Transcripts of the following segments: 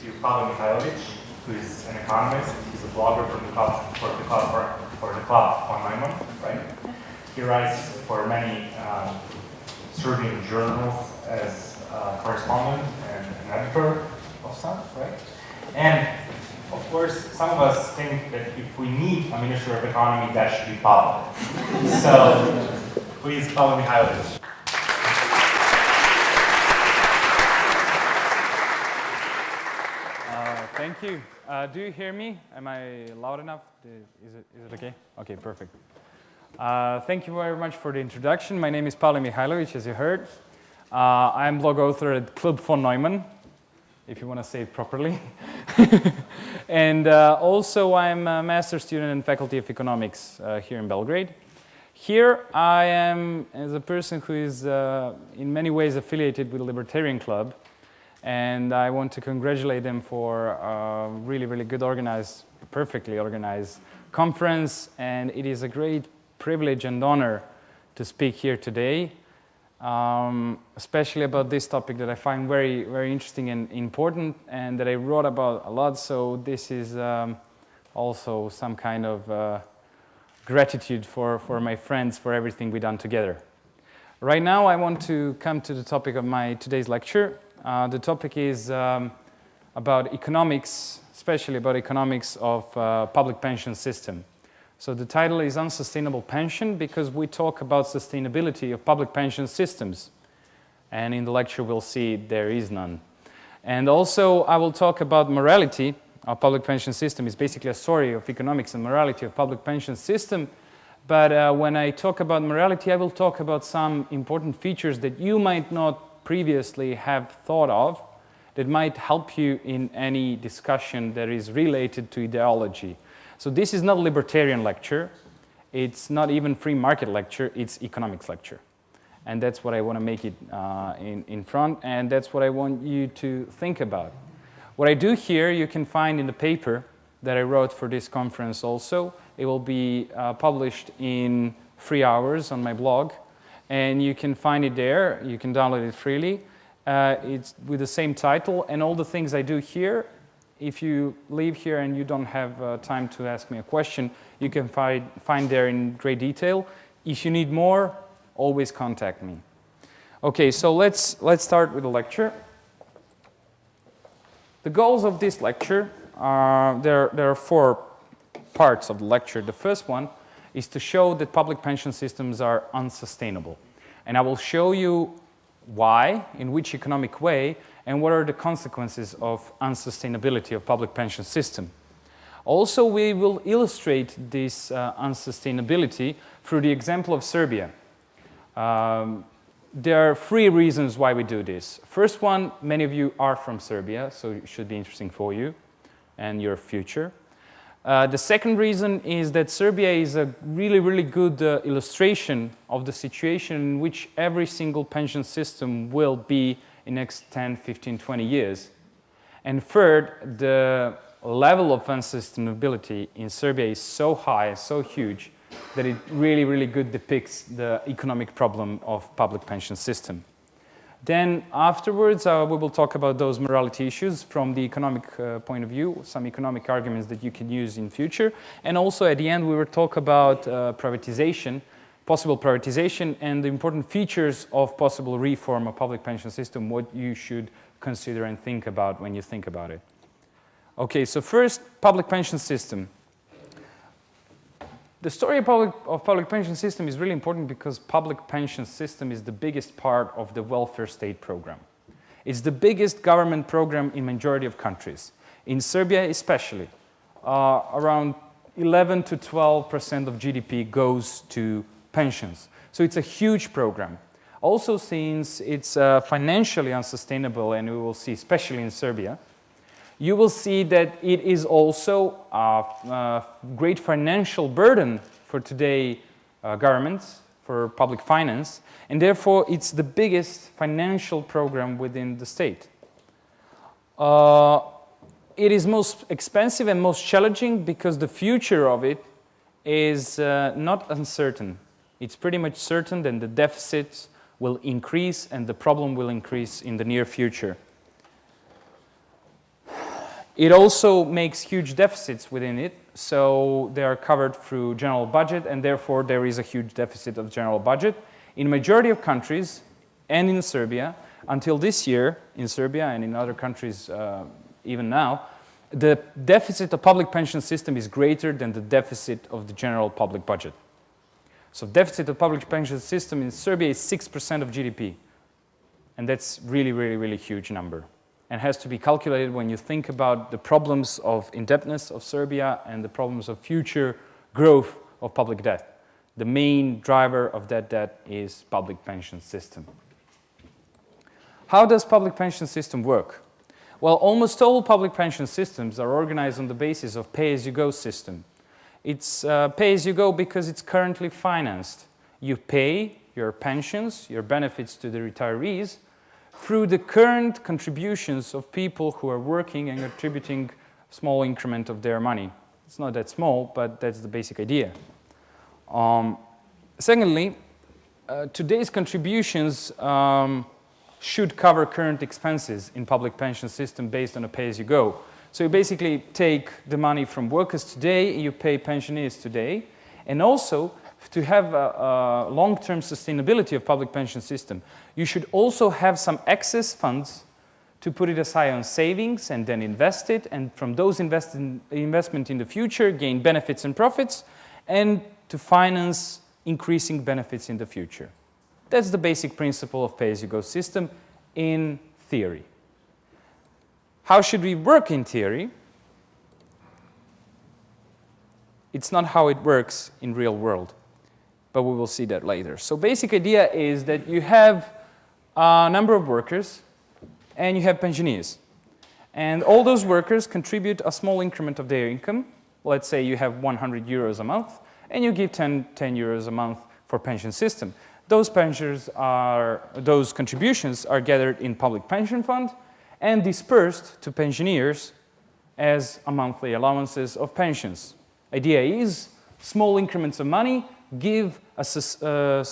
to Pavle Mihajlovic, who is an economist. He's a blogger for the club on Neumann, right? He writes for many Serbian journals as a correspondent and an editor of some, right? And of course, some of us think that if we need a Minister of Economy, that should be Pavle. So, please, Pavle Mihajlovic. Thank you. Do you hear me? Am I loud enough? Is it okay? Okay, perfect. Thank you very much for the introduction. My name is Pavle Mihajlovic, as you heard. I'm blog author at Club von Neumann, if you want to say it properly. And also, I'm a master's student in Faculty of Economics here in Belgrade. Here, I am as a person who is in many ways affiliated with the Libertarian Club. And I want to congratulate them for a really, really good organized, perfectly organized conference. And it is a great privilege and honor to speak here today, especially about this topic that I find very, very interesting and important, and that I wrote about a lot. So this is also some kind of gratitude for my friends for everything we've done together. Right now, I want to come to the topic of my today's lecture. The topic is about economics, especially about economics of public pension system. So the title is Unsustainable Pension because we talk about sustainability of public pension systems. And in the lecture, we'll see there is none. And also, I will talk about morality of public pension system. It's basically a story of economics and morality of public pension system. But when I talk about morality, I will talk about some important features that you might not previously have thought of that might help you in any discussion that is related to ideology. So this is not a libertarian lecture. It's not even free market lecture. It's economics lecture. And that's what I want to make it in front. And that's what I want you to think about. What I do here, you can find in the paper that I wrote for this conference also. It will be published in 3 hours on my blog. And you can find it there. You can download it freely. It's with the same title. And all the things I do here, if you leave here and you don't have time to ask me a question, you can find there in great detail. If you need more, always contact me. Okay, so let's start with the lecture. The goals of this lecture are, there are 4 parts of the lecture. The first one is to show that public pension systems are unsustainable. And I will show you why, in which economic way, and what are the consequences of unsustainability of public pension system. Also, we will illustrate this unsustainability through the example of Serbia. There are 3 reasons why we do this. First one, many of you are from Serbia, so it should be interesting for you and your future. The second reason is that Serbia is a really, really good illustration of the situation in which every single pension system will be in the next 10, 15, 20 years. And third, the level of unsustainability in Serbia is so high, so huge, that it really, really good depicts the economic problem of public pension system. Then afterwards, we will talk about those morality issues from the economic point of view, some economic arguments that you can use in future. And also at the end, we will talk about privatization, possible privatization, and the important features of possible reform of public pension system, what you should consider and think about when you think about it. Okay, so first, public pension system. The story of public pension system is really important because public pension system is the biggest part of the welfare state program. It's the biggest government program in majority of countries. In Serbia especially, around 11 to 12% of GDP goes to pensions. So it's a huge program. Also, since it's financially unsustainable, and we will see especially in Serbia, you will see that it is also a great financial burden for today governments, for public finance, and therefore it's the biggest financial program within the state. It is most expensive and most challenging because the future of it is not uncertain. It's pretty much certain that the deficits will increase and the problem will increase in the near future. It also makes huge deficits within it, so they are covered through general budget, and therefore there is a huge deficit of general budget. In majority of countries, and in Serbia, until this year, in Serbia and in other countries even now, the deficit of public pension system is greater than the deficit of the general public budget. So deficit of public pension system in Serbia is 6% of GDP. And that's really, really, really huge number. And has to be calculated when you think about the problems of indebtedness of Serbia and the problems of future growth of public debt. The main driver of that debt is public pension system. How does public pension system work? Well, almost all public pension systems are organized on the basis of pay-as-you-go system. It's pay-as-you-go because it's currently financed. You pay your pensions, your benefits to the retirees through the current contributions of people who are working and contributing a small increment of their money. It's not that small, but that's the basic idea. Secondly, today's contributions should cover current expenses in public pension system based on a pay-as-you-go. So you basically take the money from workers today, you pay pensioners today, and also to have a long-term sustainability of public pension system, you should also have some excess funds to put it aside on savings and then invest it, and from those investment in the future, gain benefits and profits, and to finance increasing benefits in the future. That's the basic principle of pay-as-you-go system in theory. How should we work in theory? It's not how it works in real world, but we will see that later. So basic idea is that you have a number of workers and you have pensioners. And all those workers contribute a small increment of their income. Let's say you have 100 euros a month and you give 10 euros a month for pension system. Those contributions are gathered in public pension fund and dispersed to pensioners as a monthly allowances of pensions. Idea is small increments of money give a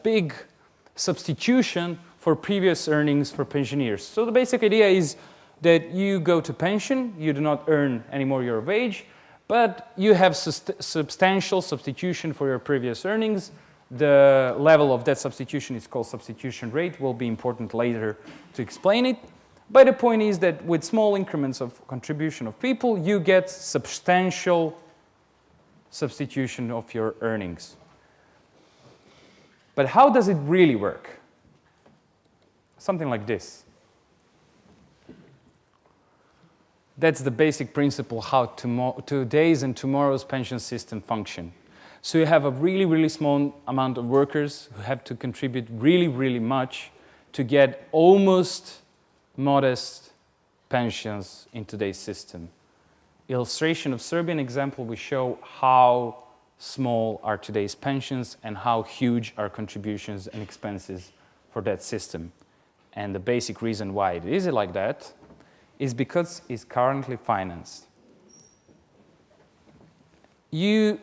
big substitution for previous earnings for pensioners. So the basic idea is that you go to pension, you do not earn anymore your wage, but you have substantial substitution for your previous earnings. The level of that substitution is called substitution rate. Will be important later to explain it. But the point is that with small increments of contribution of people, you get substantial substitution of your earnings. But how does it really work? Something like this. That's the basic principle how today's and tomorrow's pension system function. So you have a really, really small amount of workers who have to contribute really, really much to get almost modest pensions in today's system. Illustration of Serbian example, we show how small are today's pensions and how huge are contributions and expenses for that system. And the basic reason why it is like that is because it's currently financed. You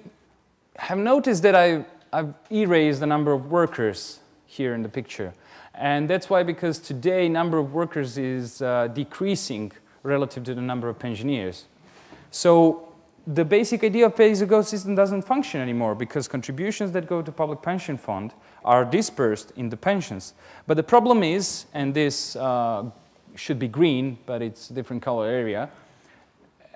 have noticed that I've erased the number of workers here in the picture. And that's why, because today number of workers is decreasing relative to the number of pensioners. So the basic idea of pay-as-you-go system doesn't function anymore because contributions that go to public pension fund are dispersed in the pensions. But the problem is, and this should be green, but it's a different color area,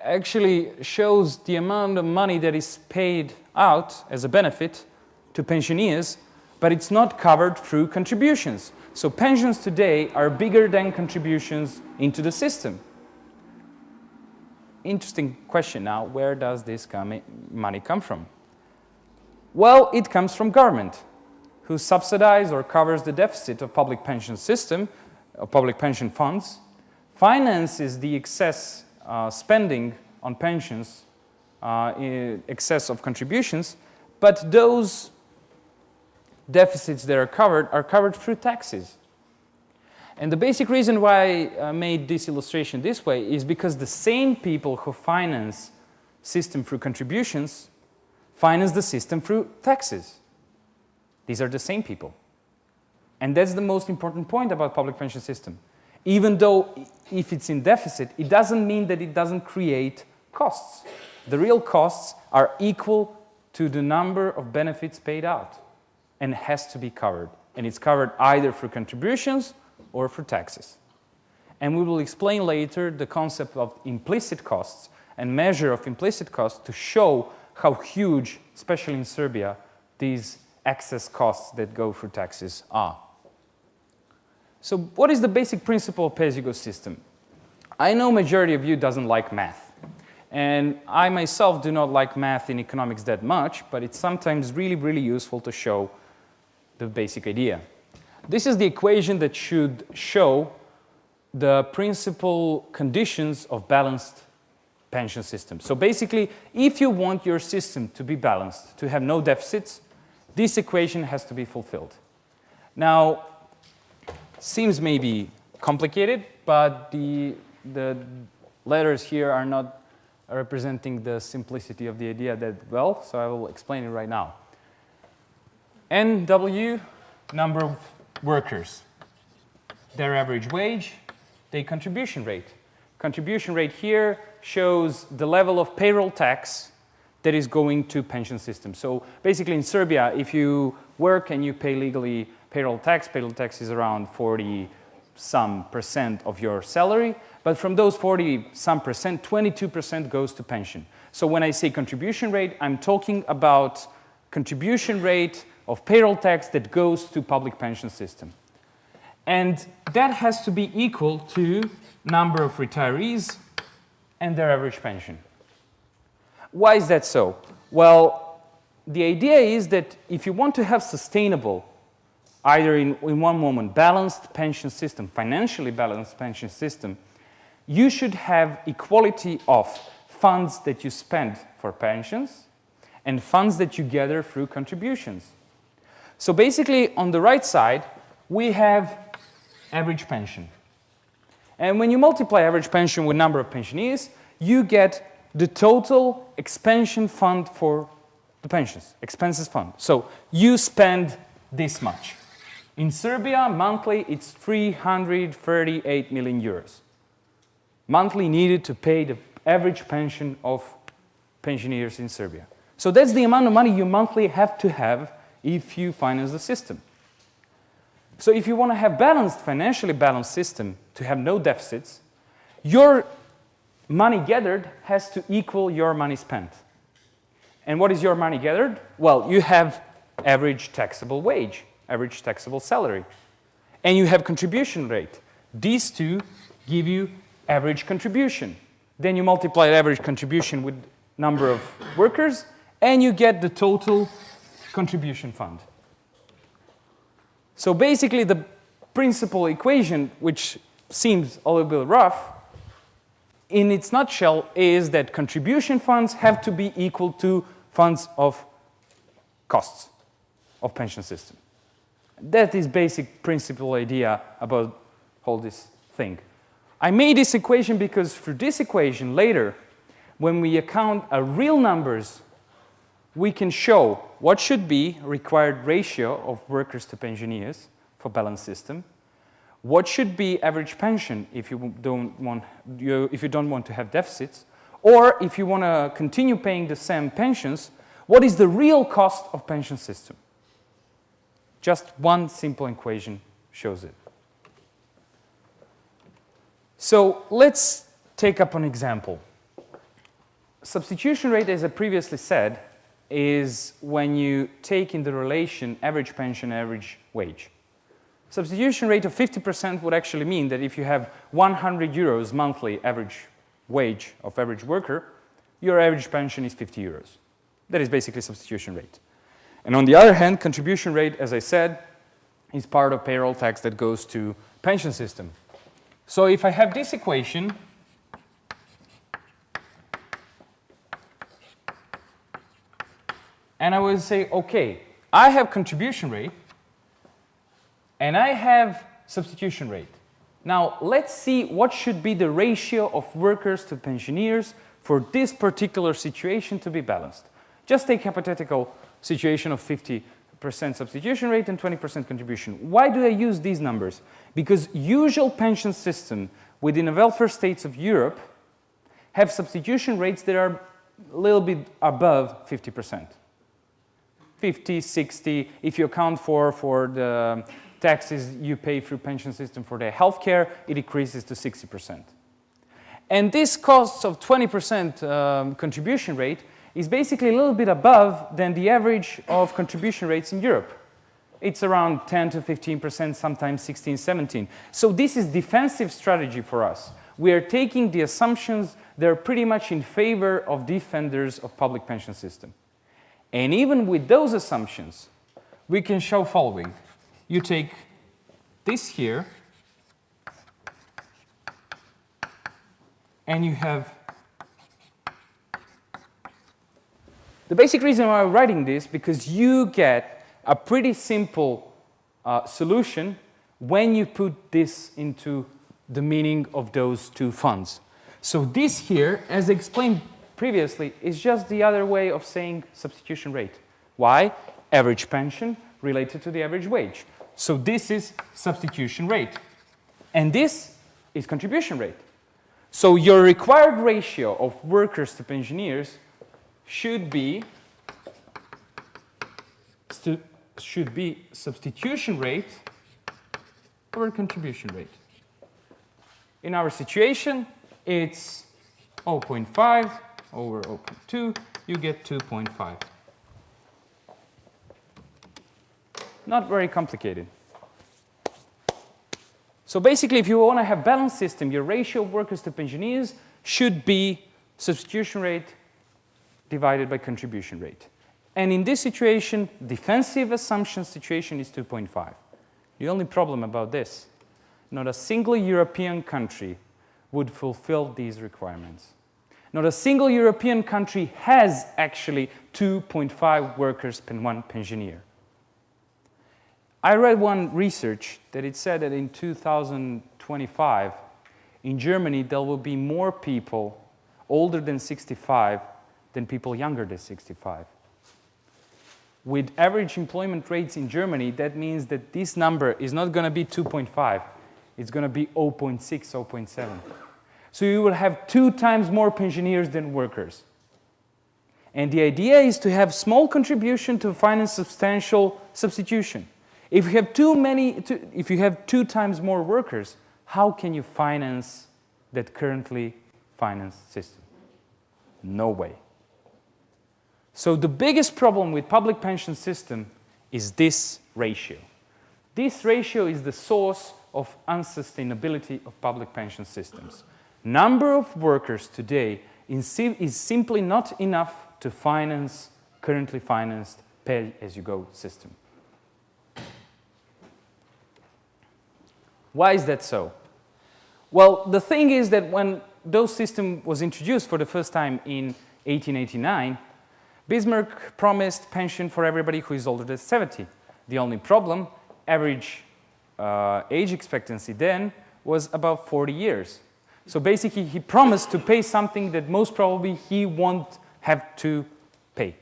actually shows the amount of money that is paid out as a benefit to pensioners, but it's not covered through contributions. So pensions today are bigger than contributions into the system. Interesting question now, where does this money come from? Well, it comes from government, who subsidize or covers the deficit of public pension system, of public pension funds, finances the excess spending on pensions, in excess of contributions, but those deficits that are covered through taxes. And the basic reason why I made this illustration this way is because the same people who finance system through contributions finance the system through taxes. These are the same people. And that's the most important point about public pension system. Even though if it's in deficit, it doesn't mean that it doesn't create costs. The real costs are equal to the number of benefits paid out and has to be covered. And it's covered either through contributions or through taxes. And we will explain later the concept of implicit costs and measure of implicit costs to show how huge, especially in Serbia, these excess costs that go through taxes are. So what is the basic principle of Payasyougo system? I know majority of you doesn't like math. And I myself do not like math in economics that much, but it's sometimes really, really useful to show the basic idea. This is the equation that should show the principal conditions of balanced pension system. So basically, if you want your system to be balanced, to have no deficits, this equation has to be fulfilled. Now, seems maybe complicated, but the letters here are not representing the simplicity of the idea that well, so I will explain it right now. NW, number of workers, their average wage, their contribution rate. Contribution rate here shows the level of payroll tax that is going to pension system. So basically in Serbia, if you work and you pay legally payroll tax is around 40-some% of your salary, but from those 40-some percent, 22% goes to pension. So when I say contribution rate, I'm talking about contribution rate of payroll tax that goes to public pension system. And that has to be equal to number of retirees and their average pension. Why is that so? Well, the idea is that if you want to have sustainable, either in one moment, balanced pension system, financially balanced pension system, you should have equality of funds that you spend for pensions and funds that you gather through contributions. So basically, on the right side, we have average pension. And when you multiply average pension with number of pensionees, you get the total expansion fund for the pensions, expenses fund. So you spend this much. In Serbia, monthly, it's 338 million euros. Monthly needed to pay the average pension of pensioners in Serbia. So that's the amount of money you monthly have to have if you finance the system. So if you want to have balanced, financially balanced system to have no deficits, your money gathered has to equal your money spent. And what is your money gathered? Well, you have average taxable wage, average taxable salary, and you have contribution rate. These two give you average contribution. Then you multiply average contribution with number of workers, and you get the total contribution fund. So basically, the principal equation, which seems a little bit rough, in its nutshell is that contribution funds have to be equal to funds of costs of pension system. That is basic principal idea about all this thing. I made this equation because through this equation later, when we account real numbers, we can show what should be required ratio of workers to pensioners for balanced system, what should be average pension if you don't want to have deficits, or if you want to continue paying the same pensions, what is the real cost of pension system? Just one simple equation shows it. So let's take up an example. Substitution rate, as I previously said, is when you take in the relation average pension, average wage. Substitution rate of 50% would actually mean that if you have 100 euros monthly average wage of average worker, your average pension is 50 euros. That is basically substitution rate. And on the other hand, contribution rate, as I said, is part of payroll tax that goes to pension system. So if I have this equation, and I will say, okay, I have contribution rate, and I have substitution rate. Now, let's see what should be the ratio of workers to pensioners for this particular situation to be balanced. Just take hypothetical situation of 50 substitution rate and 20% contribution. Why do I use these numbers? Because usual pension system within the welfare states of Europe have substitution rates that are a little bit above 50%. 50, 60, if you account for the taxes you pay through pension system for the healthcare, it increases to 60%. And this cost of 20% contribution rate is basically a little bit above than the average of contribution rates in Europe. It's around 10 to 15%, sometimes 16, 17. So this is defensive strategy for us. We are taking the assumptions that are pretty much in favor of defenders of public pension system. And even with those assumptions, we can show following. You take this here, and you have the basic reason why I'm writing this, because you get a pretty simple solution when you put this into the meaning of those two funds. So this here, as explained previously, is just the other way of saying substitution rate. Why? Average pension related to the average wage. So this is substitution rate. And this is contribution rate. So your required ratio of workers to pensioners should be substitution rate over contribution rate. In our situation, it's 0.5 over 0.2, you get 2.5. Not very complicated. So basically, if you want to have balanced system, your ratio of workers to pensioners should be substitution rate divided by contribution rate. And in this situation, defensive assumption situation is 2.5. The only problem about this, not a single European country would fulfill these requirements. Not a single European country has actually 2.5 workers per one pensioner. I read one research that it said that in 2025, in Germany, there will be more people older than 65 than people younger than 65. With average employment rates in Germany, that means that this number is not going to be 2.5. It's going to be 0.6, 0.7. So you will have 2 times more pensioners than workers. And the idea is to have small contribution to finance substantial substitution. If you have if you have 2 times more workers, how can you finance that currently financed system? No way. So the biggest problem with public pension system is this ratio. This ratio is the source of unsustainability of public pension systems. Number of workers today is simply not enough to finance currently financed pay-as-you-go system. Why is that so? Well, the thing is that when those system was introduced for the first time in 1889, Bismarck promised pension for everybody who is older than 70. The only problem, average age expectancy then was about 40 years. So basically, he promised to pay something that most probably he won't have to pay.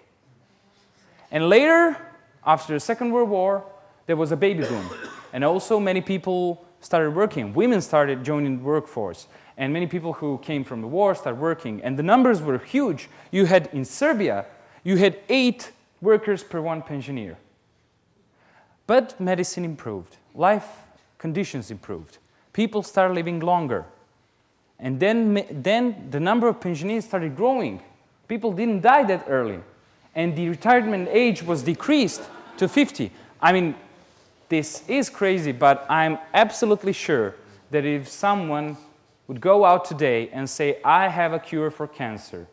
And later, after the Second World War, there was a baby boom. And also many people started working. Women started joining the workforce. And many people who came from the war started working. And the numbers were huge. You had, in Serbia, you had 8 workers per one pensioner. But medicine improved. Life conditions improved. People started living longer. And then the number of pensioners started growing. People didn't die that early. And the retirement age was decreased to 50. I mean, this is crazy, but I'm absolutely sure that if someone would go out today and say, I have a cure for cancer,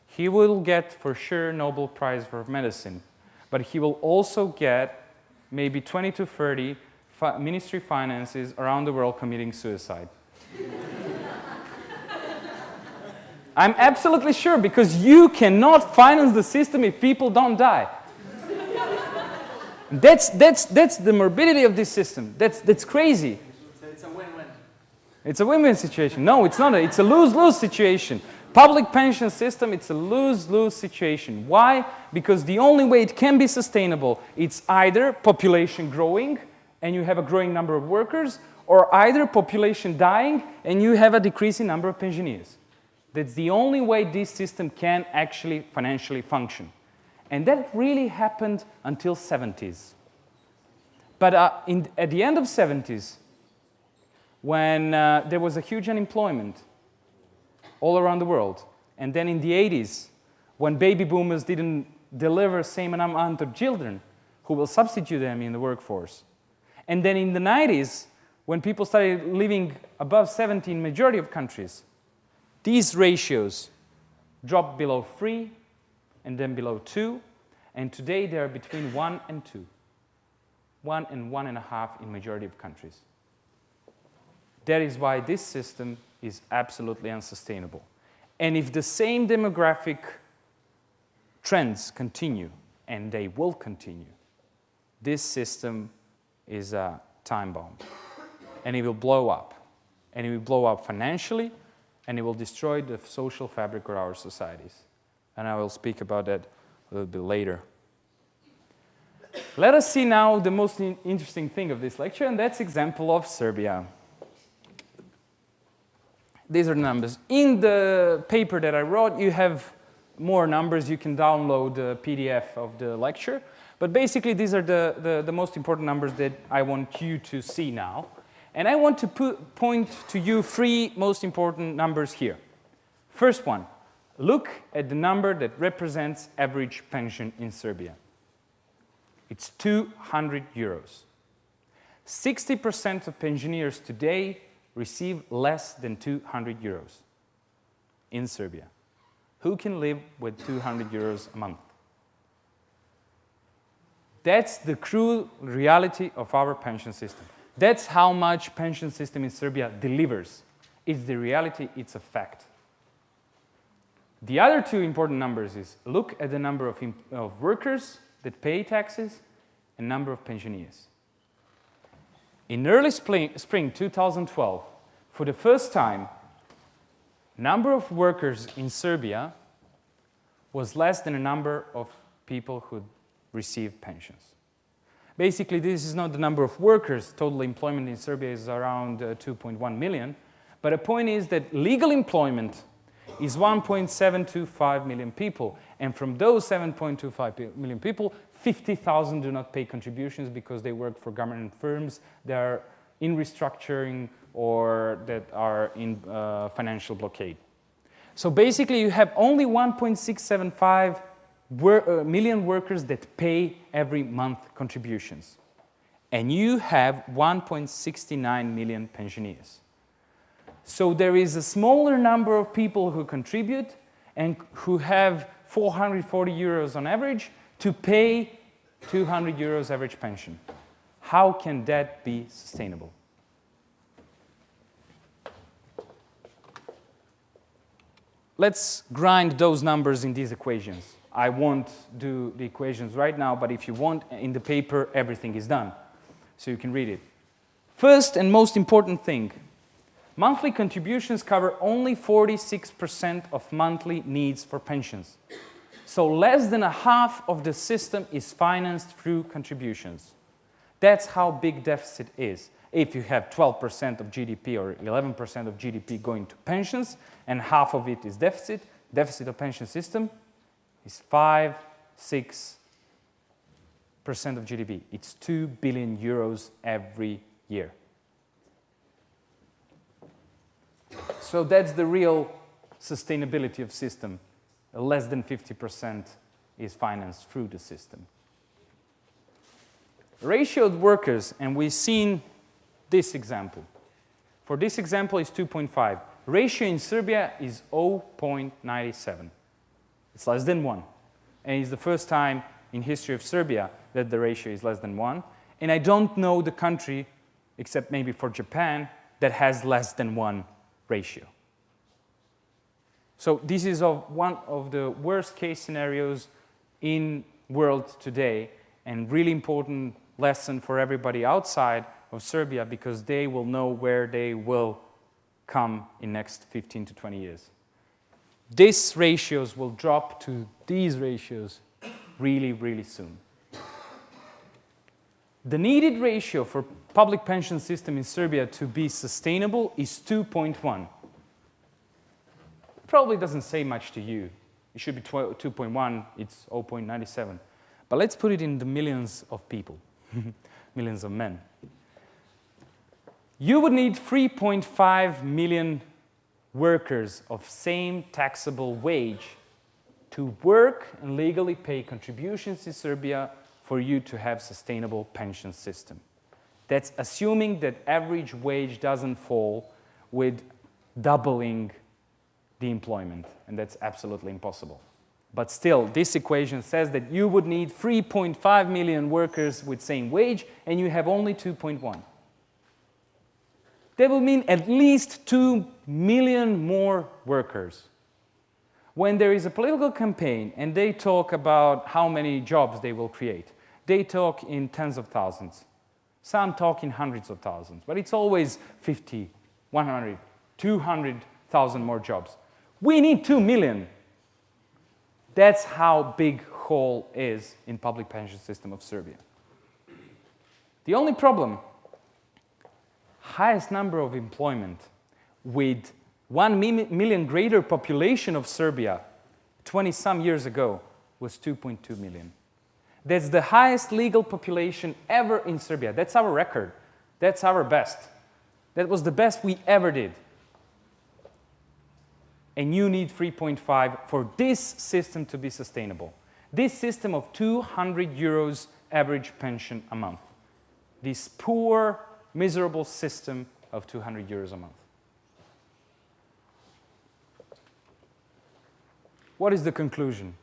he will get for sure Nobel Prize for Medicine. But he will also get maybe 20 to 30 ministry finances around the world committing suicide. I'm absolutely sure, because you cannot finance the system if people don't die. That's the morbidity of this system. That's crazy. So it's a win-win. It's a win-win situation. No, it's not. It's a lose-lose situation. Public pension system, it's a lose-lose situation. Why? Because the only way it can be sustainable, it's either population growing and you have a growing number of workers, or either population dying and you have a decreasing number of pensioners. That's the only way this system can actually financially function. And that really happened until 70s. But at the end of 70s, when there was a huge unemployment all around the world, and then in the 80s, when baby boomers didn't deliver same amount of children who will substitute them in the workforce, and then in the 90s, when people started living above 70 in majority of countries, these ratios dropped below 3 and then below 2, and today they are between 1 and 2. 1 and 1.5 in majority of countries. That is why this system is absolutely unsustainable. And if the same demographic trends continue, and they will continue, this system is a time bomb. And it will blow up. And it will blow up financially, and it will destroy the social fabric of our societies. And I will speak about that a little bit later. Let us see now the most interesting thing of this lecture, and that's example of Serbia. These are the numbers. In the paper that I wrote, you have more numbers. You can download the PDF of the lecture. But basically, these are the most important numbers that I want you to see now. And I want to point to you 3 most important numbers here. First one, look at the number that represents average pension in Serbia. It's 200 euros. 60% of pensioners today receive less than 200 euros in Serbia. Who can live with 200 euros a month? That's the cruel reality of our pension system. That's how much pension system in Serbia delivers. It's the reality, it's a fact. The other 2 important numbers is look at the number of workers that pay taxes and number of pensioners. In early spring 2012, for the first time, number of workers in Serbia was less than the number of people who receive pensions. Basically, this is not the number of workers. Total employment in Serbia is around 2.1 million. But the point is that legal employment is 1.725 million people. And from those 7.25 million people, 50,000 do not pay contributions because they work for government firms that are in restructuring or that are in financial blockade. So basically, you have only 1.675 million workers that pay every month contributions. And you have 1.69 million pensioners. So there is a smaller number of people who contribute and who have 440 euros on average to pay 200 euros average pension. How can that be sustainable? Let's grind those numbers in these equations. I won't do the equations right now, but if you want, in the paper, everything is done. So you can read it. First and most important thing, monthly contributions cover only 46% of monthly needs for pensions. So less than a half of the system is financed through contributions. That's how big deficit is. If you have 12% of GDP or 11% of GDP going to pensions, and half of it is deficit of pension system is 5-6% of GDP. It's 2 billion euros every year. So that's the real sustainability of system. Less than 50% is financed through the system. Ratioed workers, and we've seen this example. For this example, it's 2.5. Ratio in Serbia is 0.97. It's less than 1. And it's the first time in history of Serbia that the ratio is less than 1. And I don't know the country, except maybe for Japan, that has less than 1 ratio. So this is one of the worst case scenarios in world today, and really important lesson for everybody outside of Serbia, because they will know where they will come in next 15 to 20 years. these ratios will drop to these ratios really, really soon. The needed ratio for public pension system in Serbia to be sustainable is 2.1. Probably doesn't say much to you. It should be 2.1, it's 0.97. But let's put it in the millions of people, millions of men. You would need 3.5 million workers of same taxable wage to work and legally pay contributions in Serbia for you to have sustainable pension system. That's assuming that average wage doesn't fall with doubling the employment, and that's absolutely impossible. But still, this equation says that you would need 3.5 million workers with same wage, and you have only 2.1. That will mean at least 2 million more workers. When there is a political campaign and they talk about how many jobs they will create, they talk in tens of thousands. Some talk in hundreds of thousands, but it's always 50, 100, 200,000 more jobs. We need 2 million. That's how big hole is in public pension system of Serbia. The only problem, highest number of employment with 1 million greater population of Serbia 20-some years ago was 2.2 million. That's the highest legal population ever in Serbia. That's our record. That's our best. That was the best we ever did. And you need 3.5 for this system to be sustainable. This system of 200 euros average pension a month. This poor, miserable system of 200 euros a month. What is the conclusion?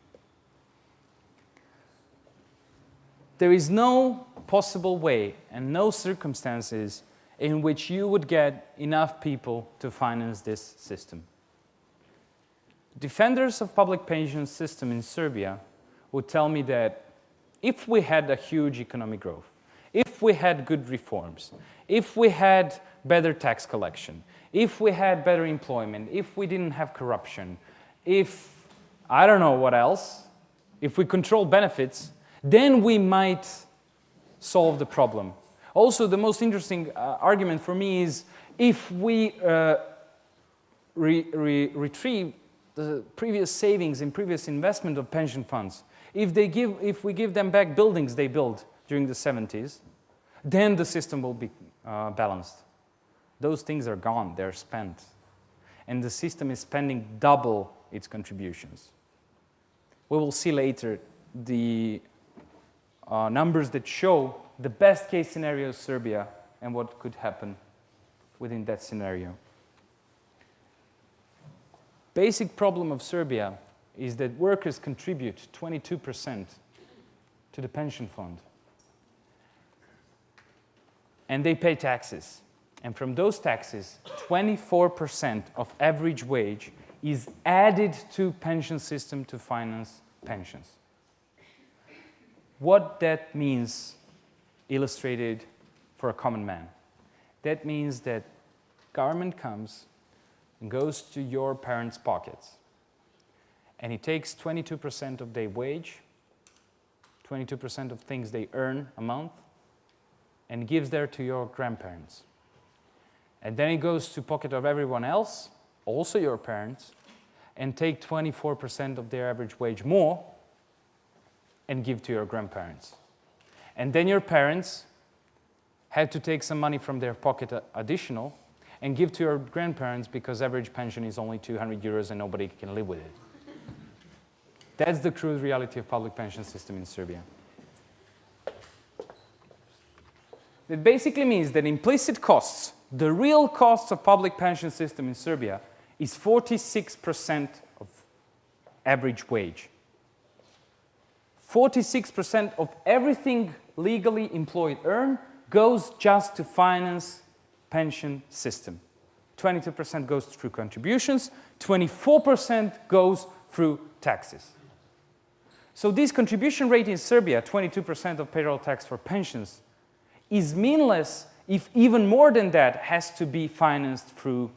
There is no possible way and no circumstances in which you would get enough people to finance this system. Defenders of public pension system in Serbia would tell me that if we had a huge economic growth, if we had good reforms, if we had better tax collection, if we had better employment, if we didn't have corruption, if I don't know what else, if we control benefits, then we might solve the problem. Also, the most interesting argument for me is if we retrieve the previous savings and previous investment of pension funds, if we give them back buildings they built during the 70s, then the system will be balanced. Those things are gone, they're spent. And the system is spending double its contributions. We will see later the numbers that show the best case scenario of Serbia and what could happen within that scenario. Basic problem of Serbia is that workers contribute 22% to the pension fund. And they pay taxes. And from those taxes, 24% of average wage is added to pension system to finance pensions. What that means, illustrated for a common man. That means that government comes and goes to your parents' pockets. And it takes 22% of their wage, 22% of things they earn a month, and gives there to your grandparents. And then it goes to pocket of everyone else, also your parents, and take 24% of their average wage more and give to your grandparents. And then your parents had to take some money from their pocket additional and give to your grandparents because average pension is only 200 euros and nobody can live with it. That's the crude reality of public pension system in Serbia. It basically means that implicit costs, the real costs of public pension system in Serbia, is 46% of average wage. 46% of everything legally employed earn goes just to finance pension system. 22% goes through contributions, 24% goes through taxes. So this contribution rate in Serbia, 22% of payroll tax for pensions, is meaningless if even more than that has to be financed through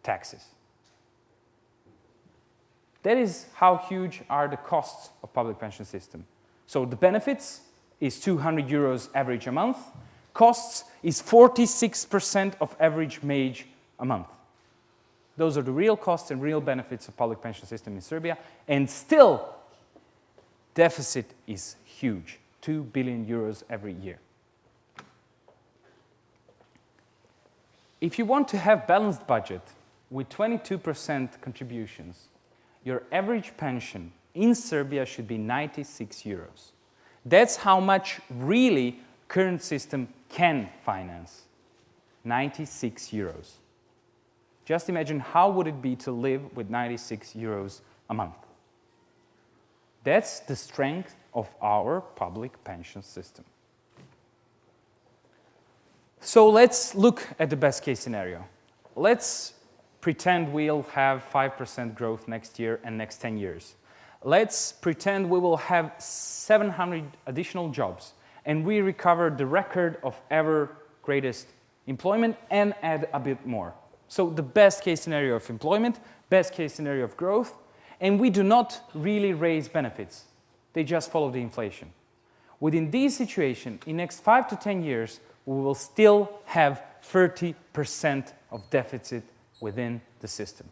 taxes. That is how huge are the costs of public pension system. So the benefits is 200 euros average a month. Costs is 46% of average wage a month. Those are the real costs and real benefits of public pension system in Serbia. And still, deficit is huge, 2 billion euros every year. If you want to have balanced budget with 22% contributions, your average pension in Serbia should be 96 euros. That's how much really current system can finance, 96 euros. Just imagine how would it be to live with 96 euros a month. That's the strength of our public pension system. So let's look at the best case scenario. Let's pretend we'll have 5% growth next year and next 10 years. Let's pretend we will have 700 additional jobs and we recover the record of ever greatest employment and add a bit more. So the best case scenario of employment, best case scenario of growth, and we do not really raise benefits. They just follow the inflation. Within this situation, in next 5 to 10 years, we will still have 30% of deficit within the system.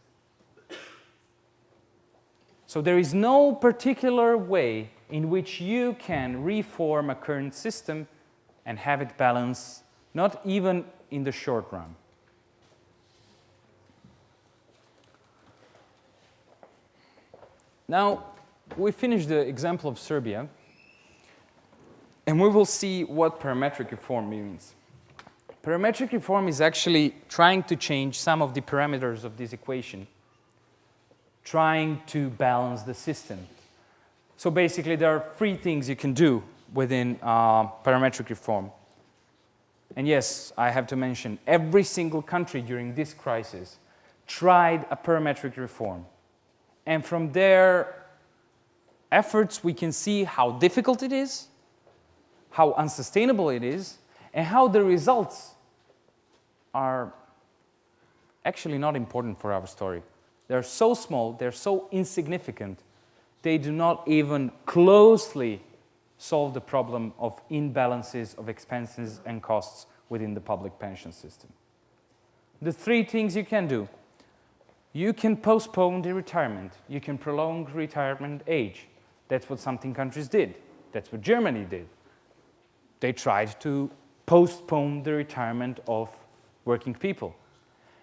So there is no particular way in which you can reform a current system and have it balanced, not even in the short run. Now, we finished the example of Serbia, and we will see what parametric reform means. Parametric reform is actually trying to change some of the parameters of this equation, trying to balance the system. So basically, there are 3 things you can do within parametric reform. And yes, I have to mention, every single country during this crisis tried a parametric reform. And from their efforts, we can see how difficult it is, how unsustainable it is, and how the results are actually not important for our story. They're so small, they're so insignificant, they do not even closely solve the problem of imbalances of expenses and costs within the public pension system. The 3 things you can do. You can postpone the retirement. You can prolong retirement age. That's what some countries did. That's what Germany did. They tried to postpone the retirement of working people.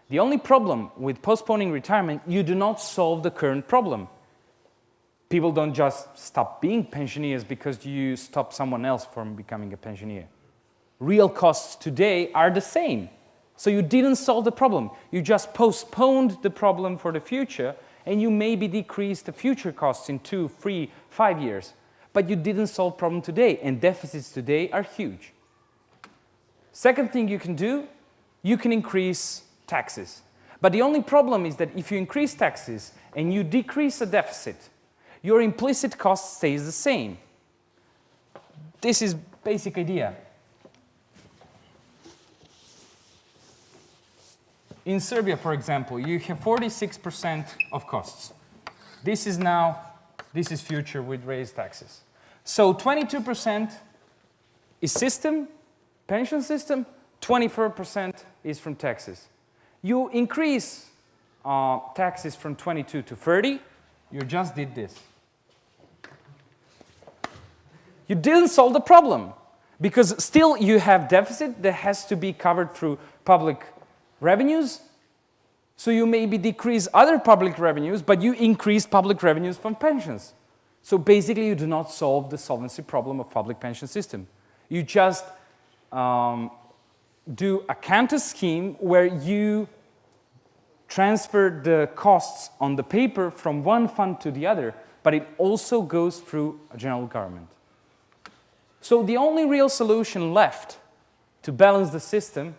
The only problem with postponing retirement, you do not solve the current problem. People don't just stop being pensioners because you stop someone else from becoming a pensioner. Real costs today are the same. So you didn't solve the problem. You just postponed the problem for the future, and you maybe decreased the future costs in 2, 3, 5 years. But you didn't solve the problem today, and deficits today are huge. Second thing you can do, you can increase taxes. But the only problem is that if you increase taxes and you decrease the deficit, your implicit cost stays the same. This is basic idea. In Serbia, for example, you have 46% of costs. This is future with raised taxes. So 22% is system, pension system, 24% is from taxes. You increase taxes from 22 to 30, you just did this. You didn't solve the problem because still you have deficit that has to be covered through public revenues, so you maybe decrease other public revenues, but you increase public revenues from pensions. So basically, you do not solve the solvency problem of public pension system. You just do a counter scheme where you transfer the costs on the paper from one fund to the other, but it also goes through a general government. So the only real solution left to balance the system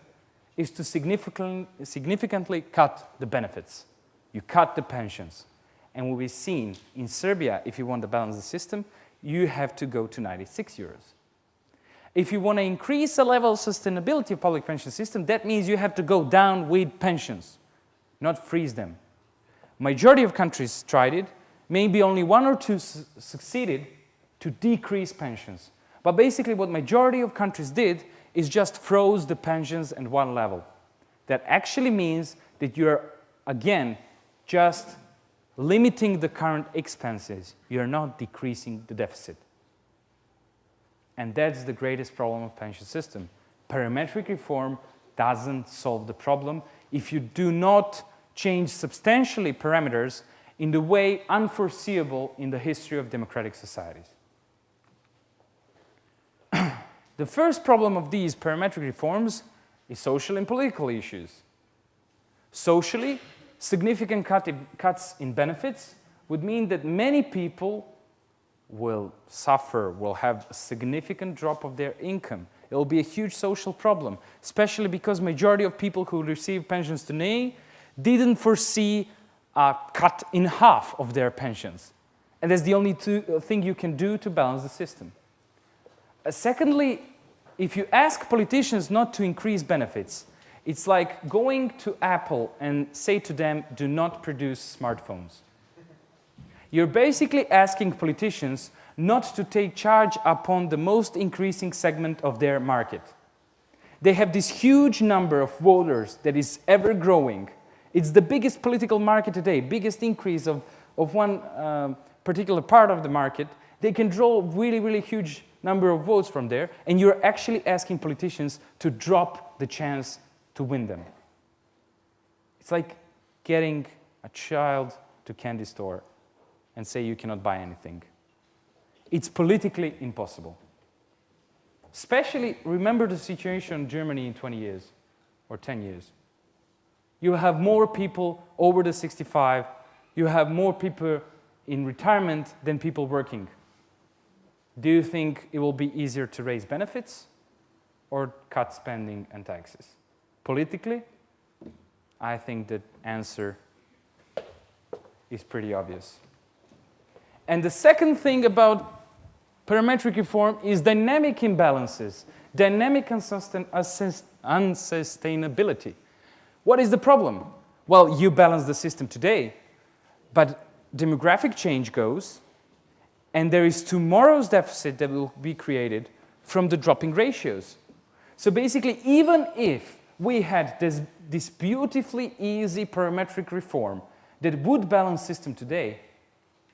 is to significantly cut the benefits. You cut the pensions. And what we've seen in Serbia, if you want to balance the system, you have to go to 96 euros. If you want to increase the level of sustainability of public pension system, that means you have to go down with pensions, not freeze them. Majority of countries tried it, Maybe only 1 or 2 succeeded to decrease pensions. But basically what majority of countries did is just froze the pensions at one level. That actually means that you're, again, just limiting the current expenses. You're not decreasing the deficit. And that's the greatest problem of pension system. Parametric reform doesn't solve the problem if you do not change substantially parameters in the way unforeseeable in the history of democratic societies. The first problem of these parametric reforms is social and political issues. Socially, significant cuts in benefits would mean that many people will suffer, will have a significant drop of their income. It will be a huge social problem, especially because majority of people who receive pensions today didn't foresee a cut in half of their pensions. And that's the only thing you can do to balance the system. Secondly, if you ask politicians not to increase benefits, it's like going to Apple and say to them, do not produce smartphones. You're basically asking politicians not to take charge upon the most increasing segment of their market. They have this huge number of voters that is ever growing. It's the biggest political market today, biggest increase of one particular part of the market. They can draw really, really huge number of votes from there, and you're actually asking politicians to drop the chance to win them. It's like getting a child to a candy store and say you cannot buy anything. It's politically impossible. Especially, remember the situation in Germany in 20 years or 10 years. You have more people over the 65, you have more people in retirement than people working. Do you think it will be easier to raise benefits or cut spending and taxes? Politically, I think the answer is pretty obvious. And the second thing about parametric reform is dynamic imbalances, dynamic unsustainability. What is the problem? Well, you balance the system today, but demographic change goes, and there is tomorrow's deficit that will be created from the dropping ratios. So basically, even if we had this beautifully easy parametric reform that would balance system today,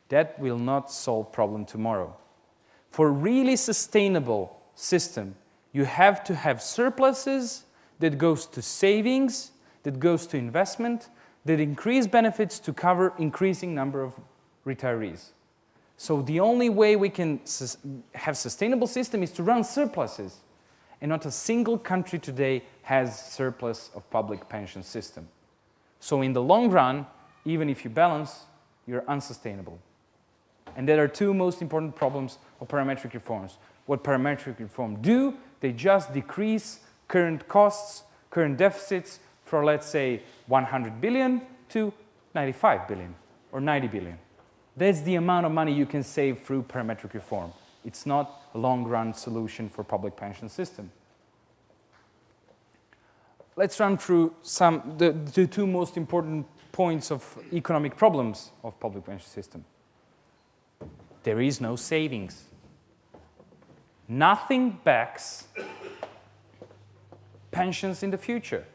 that will not solve problem tomorrow. For a really sustainable system, you have to have surpluses that goes to savings, that goes to investment, that increase benefits to cover increasing number of retirees. So the only way we can have sustainable system is to run surpluses. And not a single country today has surplus of public pension system. So in the long run, even if you balance, you're unsustainable. And there are two most important problems of parametric reforms. What parametric reform do, they just decrease current costs, current deficits from, let's say, 100 billion to 95 billion or 90 billion. That's the amount of money you can save through parametric reform. It's not a long-run solution for public pension system. Let's run through the two most important points of economic problems of public pension system. There is no savings. Nothing backs pensions in the future.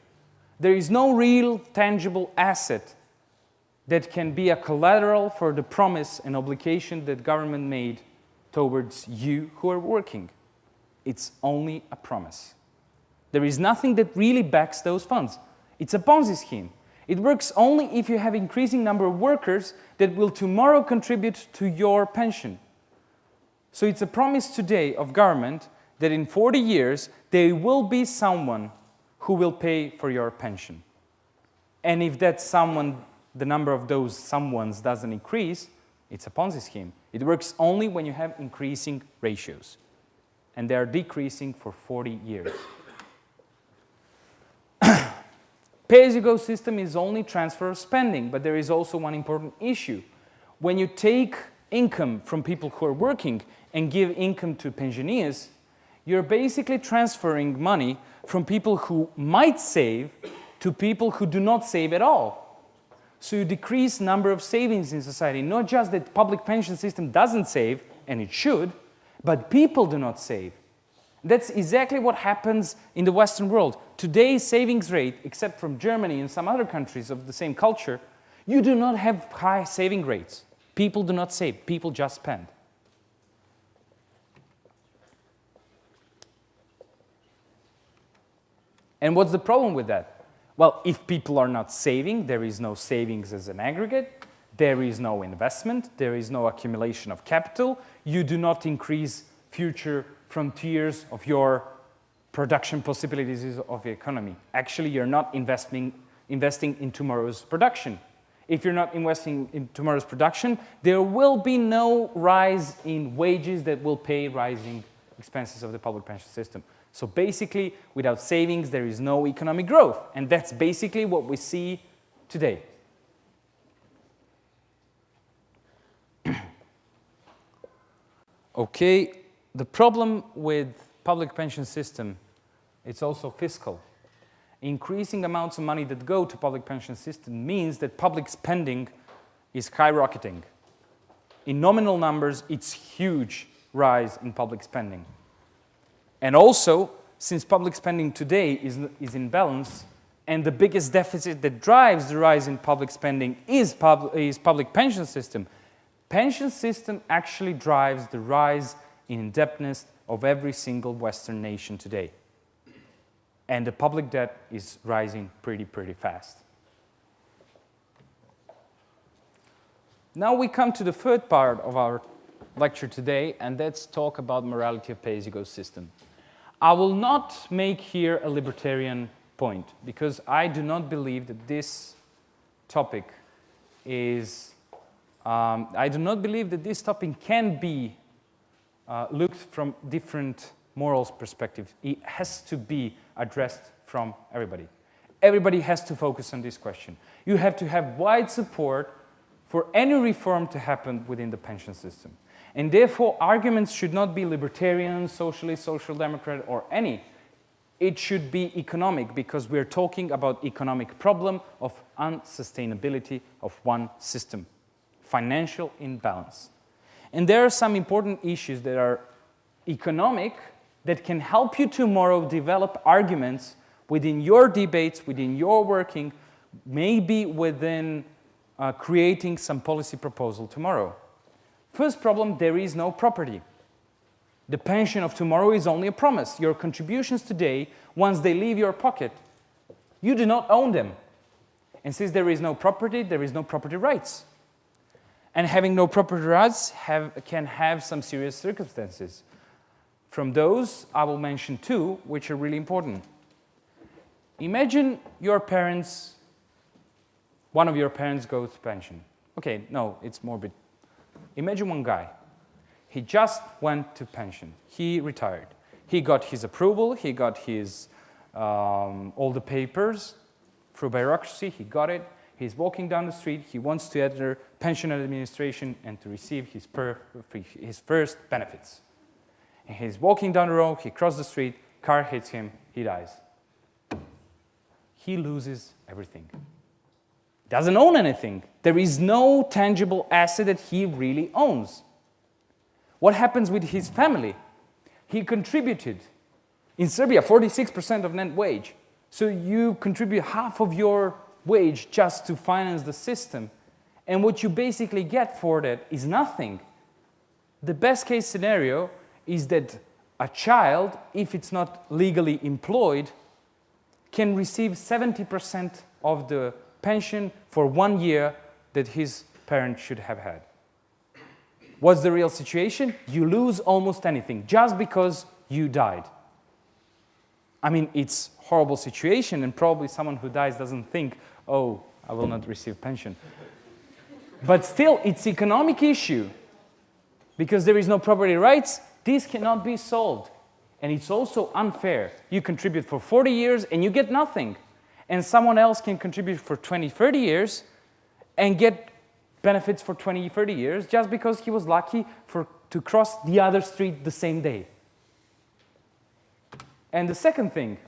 There is no real tangible asset that can be a collateral for the promise and obligation that government made towards you who are working. It's only a promise. There is nothing that really backs those funds. It's a Ponzi scheme. It works only if you have increasing number of workers that will tomorrow contribute to your pension. So it's a promise today of government that in 40 years there will be someone who will pay for your pension. And if that someone, the number of those someones doesn't increase, it's a Ponzi scheme. It works only when you have increasing ratios. And they are decreasing for 40 years. Pay-as-you-go system is only transfer of spending, but there is also one important issue. When you take income from people who are working and give income to pensioners, you're basically transferring money from people who might save to people who do not save at all. So you decrease number of savings in society. Not just that public pension system doesn't save, and it should, but people do not save. That's exactly what happens in the Western world. Today's savings rate, except from Germany and some other countries of the same culture, you do not have high saving rates. People do not save, people just spend. And what's the problem with that? Well, if people are not saving, there is no savings as an aggregate, there is no investment, there is no accumulation of capital, you do not increase future frontiers of your production possibilities of the economy. Actually, you're not investing in tomorrow's production. If you're not investing in tomorrow's production, there will be no rise in wages that will pay rising expenses of the public pension system. So basically, without savings, there is no economic growth. And that's basically what we see today. Okay, the problem with public pension system, it's also fiscal. Increasing amounts of money that go to public pension system means that public spending is skyrocketing. In nominal numbers, it's huge rise in public spending. And also, since public spending today is in balance, and the biggest deficit that drives the rise in public spending is public pension system, pension system actually drives the rise in indebtedness of every single Western nation today. And the public debt is rising pretty fast. Now we come to the third part of our lecture today, and let's talk about morality of Payasyougo system. I will not make here a libertarian point, because I do not believe that this topic is, I do not believe that this topic can be looked from different morals perspectives. It has to be addressed from everybody. Everybody has to focus on this question. You have to have wide support for any reform to happen within the pension system. And therefore, arguments should not be libertarian, socialist, social democrat, or any. It should be economic, because we're talking about economic problem of unsustainability of one system, financial imbalance. And there are some important issues that are economic that can help you tomorrow develop arguments within your debates, within your working, maybe within creating some policy proposal tomorrow. First problem, there is no property. The pension of tomorrow is only a promise. Your contributions today, once they leave your pocket, you do not own them. And since there is no property, there is no property rights. And having no property rights can have some serious circumstances. From those, I will mention two, which are really important. Imagine your parents, one of your parents goes to pension. Okay, no, it's morbid. Imagine one guy. He just went to pension. He retired. He got his approval. He got his all the papers through bureaucracy. He got it. He's walking down the street. He wants to enter pension administration and to receive his first benefits. And he's walking down the road. He crosses the street. Car hits him. He dies. He loses everything. Doesn't own anything. There is no tangible asset that he really owns. What happens with his family? He contributed. In Serbia, 46% of net wage. So you contribute half of your wage just to finance the system. And what you basically get for that is nothing. The best case scenario is that a child, if it's not legally employed, can receive 70% of the pension for 1 year that his parent should have had. What's the real situation? You lose almost anything just because you died. I mean, it's a horrible situation, and probably someone who dies doesn't think, oh, I will not receive pension. But still, it's an economic issue. Because there is no property rights, this cannot be solved. And it's also unfair. You contribute for 40 years and you get nothing. And someone else can contribute for 20, 30 years and get benefits for 20, 30 years just because he was lucky to cross the other street the same day. And the second thing,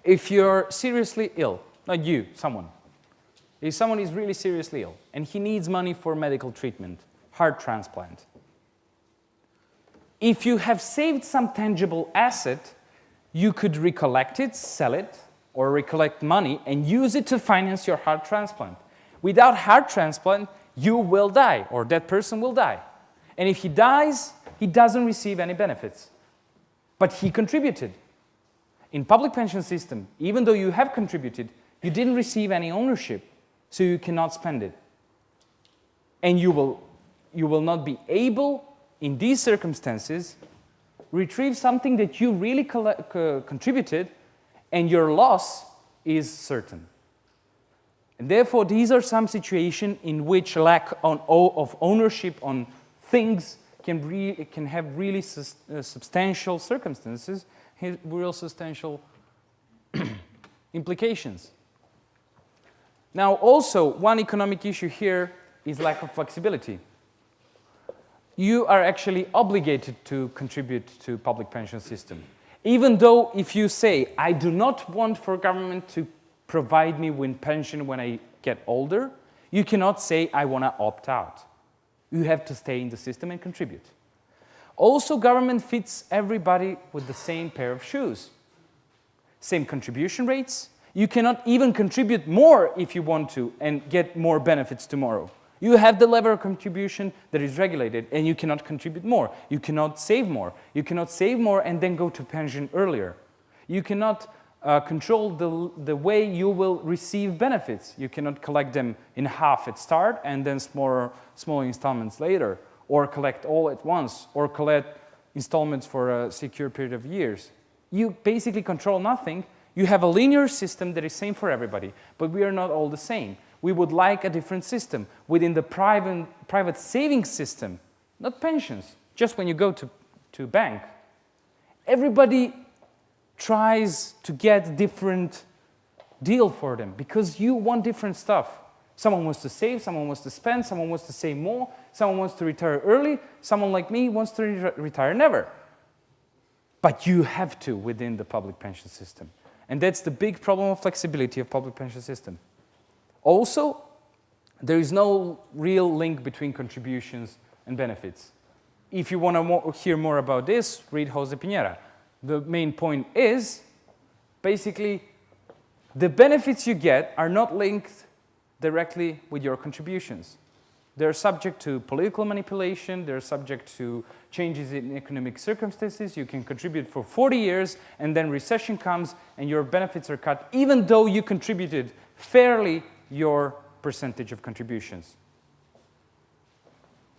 if you're seriously ill, not you, someone, If someone is really seriously ill and he needs money for medical treatment, heart transplant, if you have saved some tangible asset, you could recollect it, sell it, or recollect money and use it to finance your heart transplant. Without heart transplant, you will die, or that person will die. And if he dies, he doesn't receive any benefits. But he contributed. In public pension system, even though you have contributed, you didn't receive any ownership, so you cannot spend it. And you will not be able, in these circumstances, retrieve something that you really contributed, and your loss is certain. And therefore, these are some situations in which lack of ownership on things can have really substantial circumstances, real substantial implications. Now, also, one economic issue here is lack of flexibility. You are actually obligated to contribute to public pension system. Even though if you say, I do not want for government to provide me with pension when I get older, you cannot say, I want to opt out. You have to stay in the system and contribute. Also, government fits everybody with the same pair of shoes. Same contribution rates. You cannot even contribute more if you want to and get more benefits tomorrow. You have the level of contribution that is regulated, and you cannot contribute more. You cannot save more. You cannot save more and then go to pension earlier. You cannot control the way you will receive benefits. You cannot collect them in half at start and then small installments later, or collect all at once, or collect installments for a secure period of years. You basically control nothing. You have a linear system that is same for everybody, but we are not all the same. We would like a different system within the private savings system, not pensions. Just when you go to bank, everybody tries to get different deal for them because you want different stuff. Someone wants to save, someone wants to spend, someone wants to save more, someone wants to retire early, someone like me wants to retire never. But you have to within the public pension system. And that's the big problem of flexibility of public pension system. Also, there is no real link between contributions and benefits. If you want to hear more about this, read Jose Piñera. The main point is, basically, the benefits you get are not linked directly with your contributions. They're subject to political manipulation, they're subject to changes in economic circumstances. You can contribute for 40 years, and then recession comes, and your benefits are cut, even though you contributed fairly your percentage of contributions.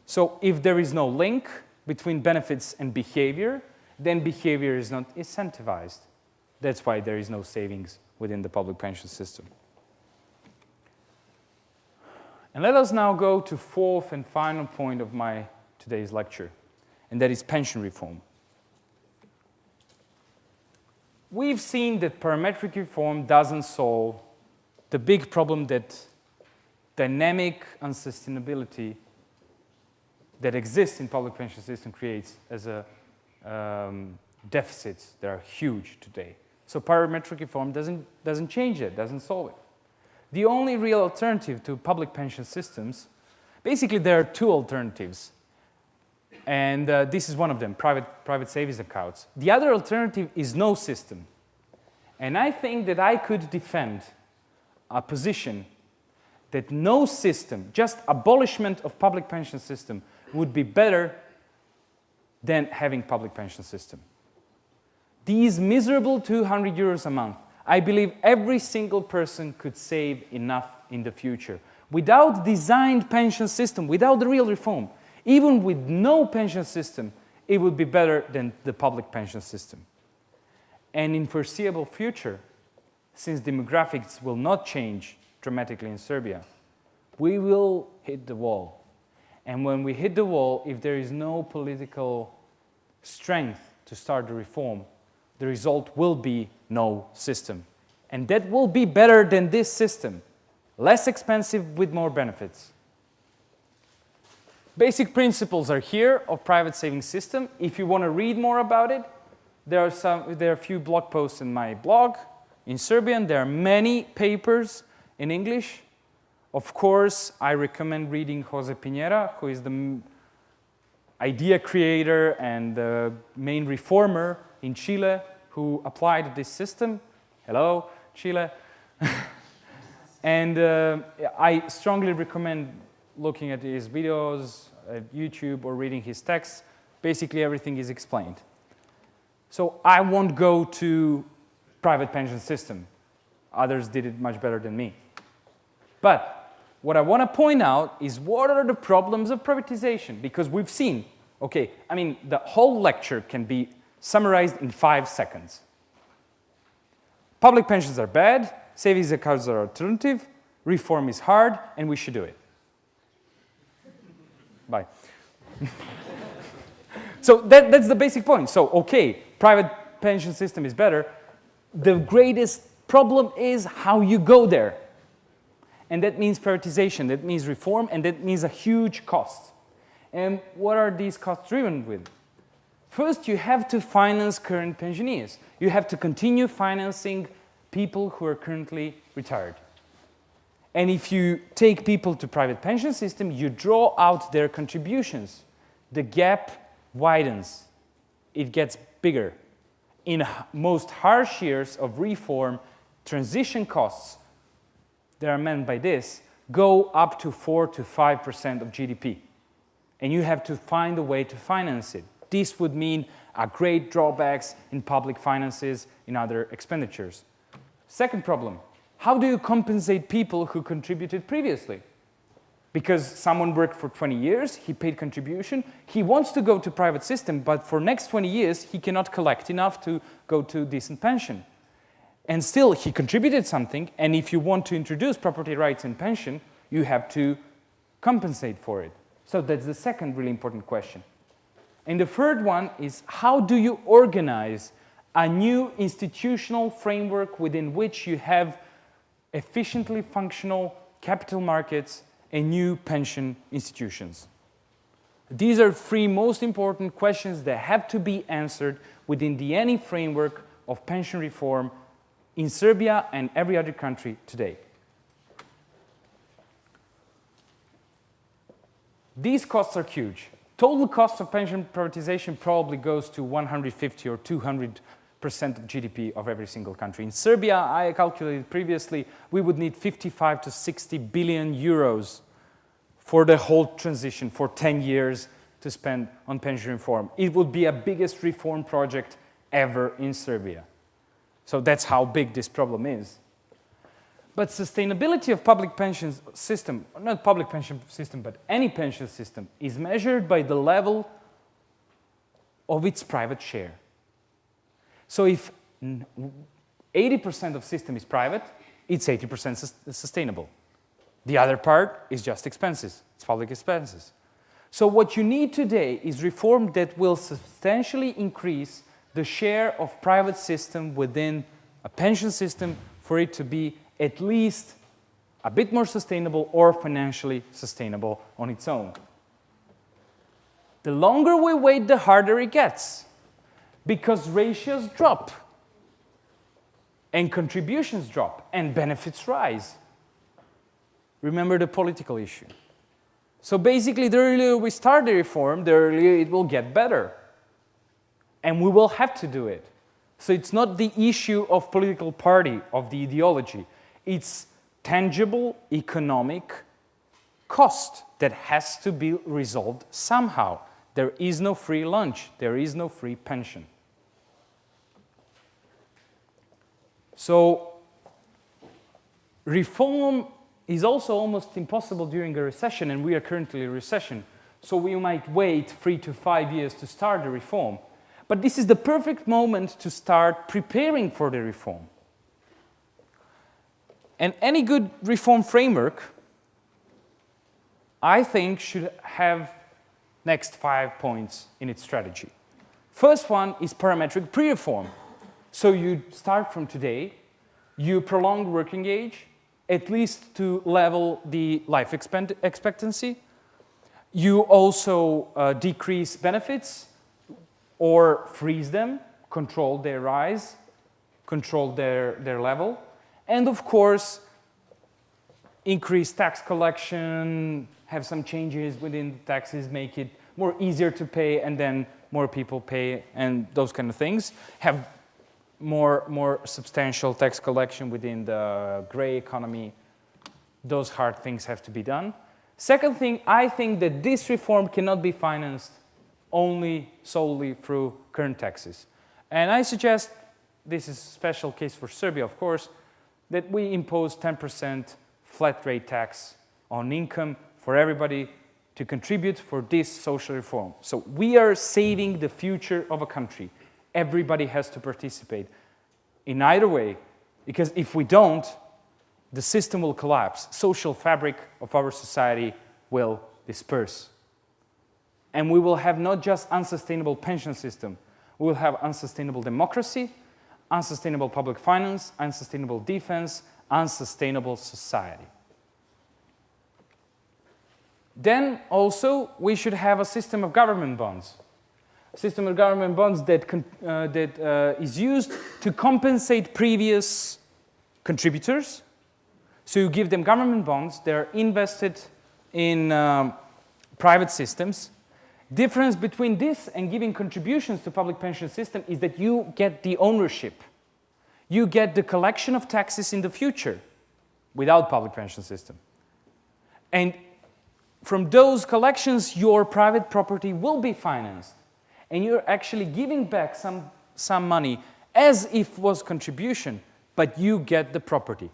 So if there is no link between benefits and behavior, then behavior is not incentivized. That's why there is no savings within the public pension system. And let us now go to fourth and final point of my today's lecture, and that is pension reform. We've seen that parametric reform doesn't solve the big problem that dynamic unsustainability that exists in public pension system creates as a deficits that are huge today. So parametric reform doesn't change it, doesn't solve it. The only real alternative to public pension systems, basically there are two alternatives. And this is one of them, private savings accounts. The other alternative is no system. And I think that I could defend a position that no system, just abolishment of public pension system, would be better than having public pension system. These miserable 200 euros a month, I believe every single person could save enough in the future. Without designed pension system, without the real reform, even with no pension system, it would be better than the public pension system. And in foreseeable future, since demographics will not change dramatically in Serbia, we will hit the wall. And when we hit the wall, if there is no political strength to start the reform, the result will be no system. And that will be better than this system, less expensive with more benefits. Basic principles are here of private savings system. If you want to read more about it, there are a few blog posts in my blog in Serbian. There are many papers in English Of course, I recommend reading Jose Piñera, who is the idea creator and the main reformer in Chile who applied this system. Hello, Chile. And I strongly recommend looking at his videos at YouTube or reading his texts. Basically, everything is explained. So I won't go to private pension system. Others did it much better than me. But what I want to point out is what are the problems of privatization? Because we've seen, okay, I mean, the whole lecture can be summarized in 5 seconds. Public pensions are bad, savings accounts are alternative, reform is hard, and we should do it. Bye. So that's the basic point. So, okay, private pension system is better. The greatest problem is how you go there. And that means privatization, that means reform, and that means a huge cost. And what are these costs driven with? First, you have to finance current pensioners. You have to continue financing people who are currently retired. And if you take people to private pension system, you draw out their contributions. The gap widens. It gets bigger. In most harsh years of reform, transition costs that are meant by this go up to 4 to 5% of GDP. And you have to find a way to finance it. This would mean a great drawbacks in public finances, in other expenditures. Second problem, how do you compensate people who contributed previously? Because someone worked for 20 years, he paid contribution, he wants to go to private system, but for next 20 years, he cannot collect enough to go to decent pension. And still, he contributed something, and if you want to introduce property rights in pension, you have to compensate for it. So that's the second really important question. And the third one is, how do you organize a new institutional framework within which you have efficiently functional capital markets and new pension institutions? These are 3 most important questions that have to be answered within the any framework of pension reform in Serbia and every other country today. These costs are huge. Total cost of pension privatization probably goes to 150 or 200% of GDP of every single country. In Serbia, I calculated previously, we would need 55 to 60 billion euros for the whole transition, for 10 years to spend on pension reform. It would be a biggest reform project ever in Serbia. So that's how big this problem is. But sustainability of public pension system, not public pension system, but any pension system, is measured by the level of its private share. So if 80% of system is private, it's 80% sustainable. The other part is just expenses. It's public expenses. So what you need today is reform that will substantially increase the share of private system within a pension system for it to be at least a bit more sustainable or financially sustainable on its own. The longer we wait, the harder it gets, because ratios drop, and contributions drop, and benefits rise. Remember the political issue. So basically, the earlier we start the reform, the earlier it will get better. And we will have to do it. So it's not the issue of political party, of the ideology. It's tangible economic cost that has to be resolved somehow. There is no free lunch. There is no free pension. So reform is also almost impossible during a recession, and we are currently in a recession. So we might wait 3 to 5 years to start the reform. But this is the perfect moment to start preparing for the reform. And any good reform framework, I think, should have next 5 points in its strategy. First one is parametric pre-reform. So you start from today, you prolong working age, at least to level the life expectancy. You also decrease benefits or freeze them, control their rise, control their level. And of course, increase tax collection, have some changes within the taxes, make it more easier to pay, and then more people pay, and those kind of things. Have more substantial tax collection within the gray economy. Those hard things have to be done. Second thing, I think that this reform cannot be financed only solely through current taxes. And I suggest, this is a special case for Serbia, of course, that we impose 10% flat rate tax on income for everybody to contribute for this social reform. So we are saving the future of a country. Everybody has to participate in either way, because if we don't, the system will collapse. Social fabric of our society will disperse. And we will have not just unsustainable pension system, we will have unsustainable democracy, unsustainable public finance, unsustainable defense, unsustainable society. Then also we should have a system of government bonds. A system of government bonds that is used to compensate previous contributors. So you give them government bonds, they're invested in private systems. Difference between this and giving contributions to public pension system is that you get the ownership. You get the collection of taxes in the future without public pension system. And from those collections, your private property will be financed. And you're actually giving back some money as if was contribution, but you get the property.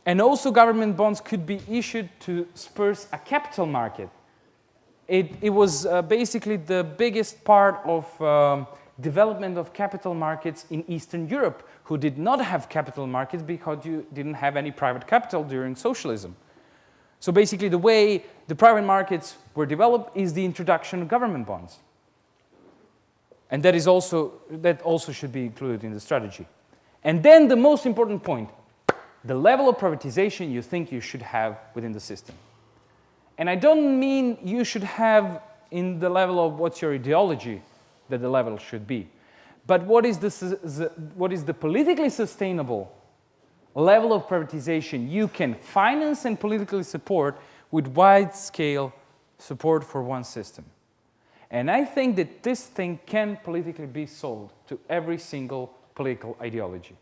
And also government bonds could be issued to spur a capital market. It was basically the biggest part of development of capital markets in Eastern Europe, who did not have capital markets because you didn't have any private capital during socialism. So basically the way the private markets were developed is the introduction of government bonds. And that also should be included in the strategy. And then the most important point, the level of privatization you think you should have within the system. And I don't mean you should have in the level of what's your ideology that the level should be, but what is the politically sustainable level of privatization you can finance and politically support with wide-scale support for one system. And I think that this thing can politically be sold to every single political ideology.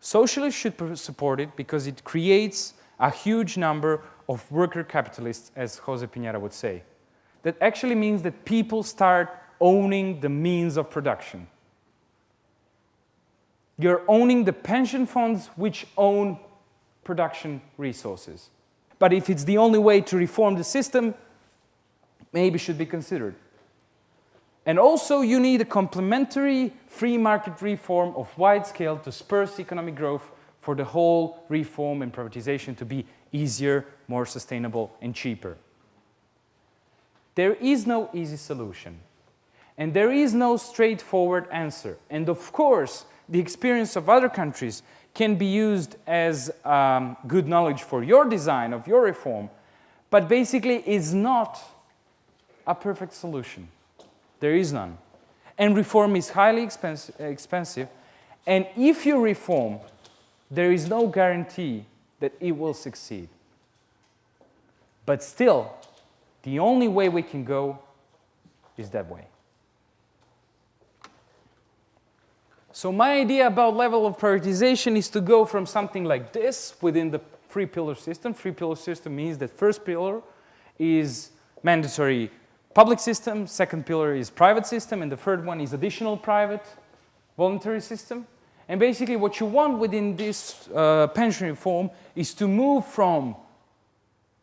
Socialists should support it because it creates a huge number of worker capitalists, as Jose Piñera would say. That actually means that people start owning the means of production. You're owning the pension funds which own production resources. But if it's the only way to reform the system, maybe should be considered. And also you need a complementary free market reform of wide scale to spur economic growth for the whole reform and privatization to be easier, more sustainable, and cheaper. There is no easy solution. And there is no straightforward answer. And of course, the experience of other countries can be used as good knowledge for your design of your reform, but basically is not a perfect solution. There is none. And reform is highly expensive. And if you reform, there is no guarantee that it will succeed. But still, the only way we can go is that way. So my idea about level of prioritization is to go from something like this within the three-pillar system. Three-pillar system means that first pillar is mandatory public system, second pillar is private system, and the third one is additional private voluntary system. And basically what you want within this pension reform is to move from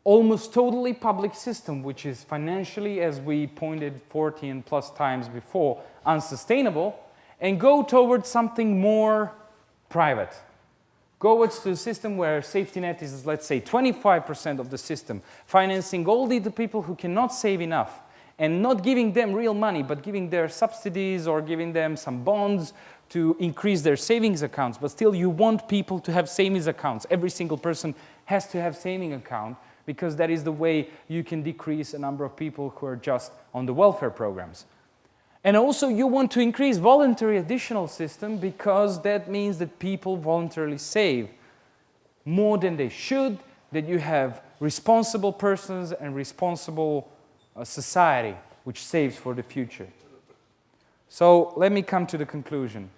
almost totally public system, which is financially, as we pointed 14 plus times before, unsustainable, and go towards something more private. Go towards a system where safety net is, let's say, 25% of the system, financing all the people who cannot save enough, and not giving them real money, but giving their subsidies or giving them some bonds to increase their savings accounts. But still, you want people to have savings accounts. Every single person has to have saving account, because that is the way you can decrease the number of people who are just on the welfare programs. And also you want to increase voluntary additional system, because that means that people voluntarily save more than they should, that you have responsible persons and responsible society which saves for the future. So let me come to the conclusion.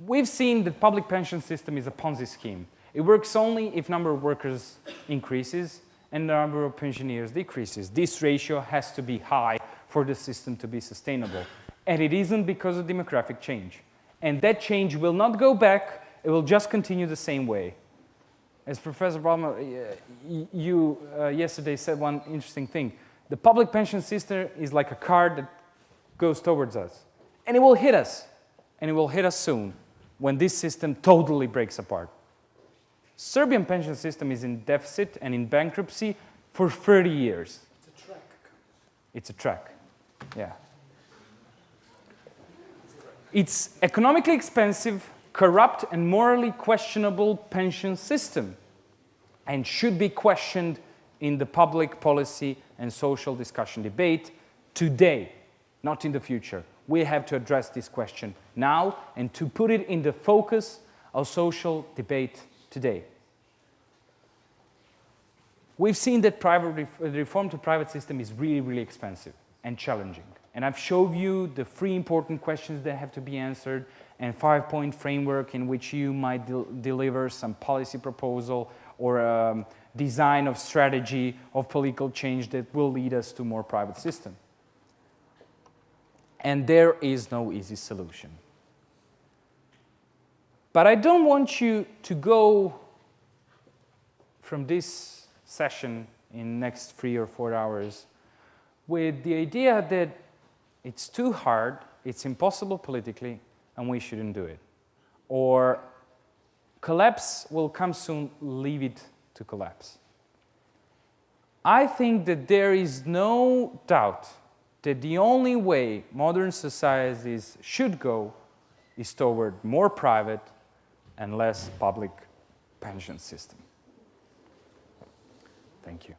We've seen that public pension system is a Ponzi scheme. It works only if number of workers increases and the number of pensioners decreases. This ratio has to be high for the system to be sustainable. And it isn't because of demographic change. And that change will not go back, it will just continue the same way. As Professor Pavle, you yesterday said one interesting thing. The public pension system is like a car that goes towards us. And it will hit us. And it will hit us soon when this system totally breaks apart. Serbian pension system is in deficit and in bankruptcy for 30 years. It's a track. It's a track, yeah. It's economically expensive, corrupt, and morally questionable pension system and should be questioned in the public policy and social discussion debate today, not in the future. We have to address this question now and to put it in the focus of social debate today. We've seen that reform to private system is really, really expensive and challenging. And I've showed you the 3 important questions that have to be answered and 5-point framework in which you might deliver some policy proposal or design of strategy of political change that will lead us to more private system. And there is no easy solution. But I don't want you to go from this session in next 3 or 4 hours with the idea that it's too hard, it's impossible politically, and we shouldn't do it. Or collapse will come soon, leave it to collapse. I think that there is no doubt that the only way modern societies should go is toward more private and less public pension system. Thank you.